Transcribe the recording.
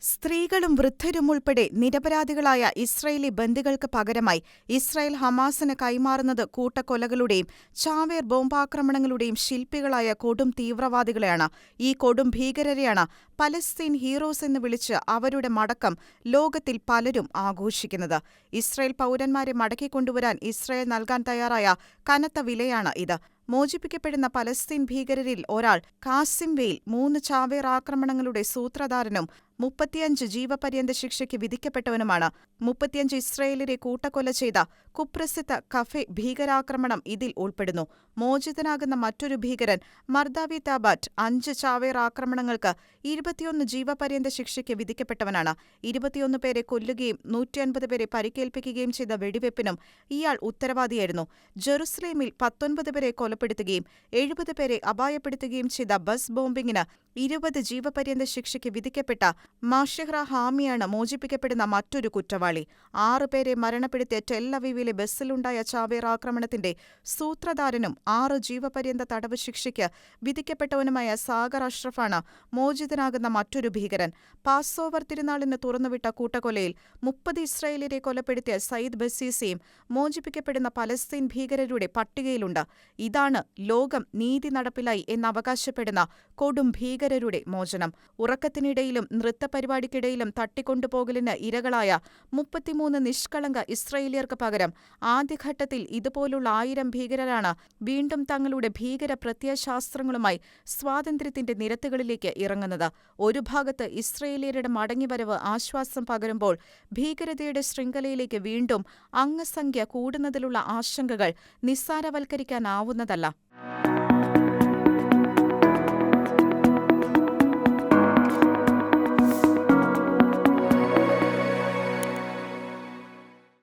സ്ത്രീകളും വൃദ്ധരും ഉൾപ്പെടെ നിരപരാധികളായ ഇസ്രായേലി ബന്ദികൾക്ക് പകരമായി ഇസ്രായേൽ ഹമാസിന് കൈമാറുന്നത് കൂട്ടക്കൊലകളുടെയും ചാവേർ ബോംബാക്രമണങ്ങളുടെയും ശില്പികളായ കൊടും തീവ്രവാദികളെയാണ്. ഈ കൊടും ഭീകരരെയാണ് പലസ്തീൻ ഹീറോസ് എന്ന് വിളിച്ച് അവരുടെ മടക്കം ലോകത്തിൽ പലരും ആഘോഷിക്കുന്നത്. ഇസ്രായേൽ പൗരന്മാരെ മടക്കിക്കൊണ്ടുവരാൻ ഇസ്രായേൽ നൽകാൻ തയ്യാറായ കനത്ത വിലയാണ് ഇത്. മോചിപ്പിക്കപ്പെടുന്ന പലസ്തീൻ ഭീകരരിൽ ഒരാൾ കാസിം വെയിൽ 3 ചാവേർ ആക്രമണങ്ങളുടെ സൂത്രധാരനും 35 ജീവപര്യന്ത ശിക്ഷയ്ക്ക് വിധിക്കപ്പെട്ടവനുമാണ്. 35 ഇസ്രായേലിയരെ കൂട്ടക്കൊല ചെയ്ത കുപ്രസിദ്ധ കഫെ ഭീകരാക്രമണം ഇതിൽ ഉൾപ്പെടുന്നു. മോചിതനാകുന്ന മറ്റൊരു ഭീകരൻ മർദാവി താബാറ്റ് 5 ചാവേർ ആക്രമണങ്ങൾക്ക് 21 ജീവപര്യന്ത ശിക്ഷയ്ക്ക് വിധിക്കപ്പെട്ടവനാണ്. 21 പേരെ കൊല്ലുകയും 150 പേരെ പരിക്കേൽപ്പിക്കുകയും ചെയ്ത വെടിവെപ്പിനും ഇയാൾ ഉത്തരവാദിയായിരുന്നു. ജെറുസലേമിൽ 19 പേരെ കൊലപ്പെടുത്തുകയും 70 പേരെ അപായപ്പെടുത്തുകയും ചെയ്ത ബസ് ബോംബിങ്ങിന് 20 ജീവപര്യന്ത ശിക്ഷയ്ക്ക് വിധിക്കപ്പെട്ട മാഷെഹ്റ ഹാമിയാണ് മോചിപ്പിക്കപ്പെടുന്ന മറ്റൊരു കുറ്റവാളി. 6 പേരെ മരണപ്പെടുത്തിയ ടെൽ അവീവിലെ ബസ്സിലുണ്ടായ ചാവേർ ആക്രമണത്തിന്റെ സൂത്രധാരനും 6 ജീവപര്യന്ത തടവ് ശിക്ഷയ്ക്ക് വിധിക്കപ്പെട്ടവനുമായ സാഗർ അഷ്റഫാണ് മോചിതനാകുന്ന മറ്റൊരു ഭീകരൻ. പാസ്ഓവർ തിരുനാളിന് തുറന്നുവിട്ട കൂട്ടക്കൊലയിൽ 30 ഇസ്രായേലിയരെ കൊലപ്പെടുത്തിയ സയ്യിദ് ബസീസയും മോചിപ്പിക്കപ്പെടുന്ന പലസ്തീൻ ഭീകരരുടെ പട്ടികയിലുണ്ട്. ഇതാണ് ലോകം നീതി നടപ്പിലായി എന്നവകാശപ്പെടുന്ന കൊടും ഭീകരരുടെ മോചനം. ഉറക്കത്തിനിടയിലും നൃത്തപരിപാടിക്കിടയിലും തട്ടിക്കൊണ്ടുപോകലിന് ഇരകളായ 33 നിഷ്കളങ്ക ഇസ്രായേലിയർക്ക് പകരം ആദ്യഘട്ടത്തിൽ ഇതുപോലുള്ള 1000 ഭീകരരാണ് വീണ്ടും തങ്ങളുടെ ഭീകര പ്രത്യയശാസ്ത്രങ്ങളുമായി സ്വാതന്ത്ര്യത്തിന്റെ നിരത്തുകളിലേക്ക് ഇറങ്ങുന്നത്. ഒരു ഭാഗത്ത് ഇസ്രായേലിയരുടെ മടങ്ങിവരവ് ആശ്വാസം പകരുമ്പോൾ ഭീകരതയുടെ ശൃംഖലയിലേക്ക് വീണ്ടും അംഗസംഖ്യ കൂടുന്നതിലുള്ള ആശങ്കകൾ നിസ്സാരവൽക്കരിക്കാനാവുന്നതല്ല.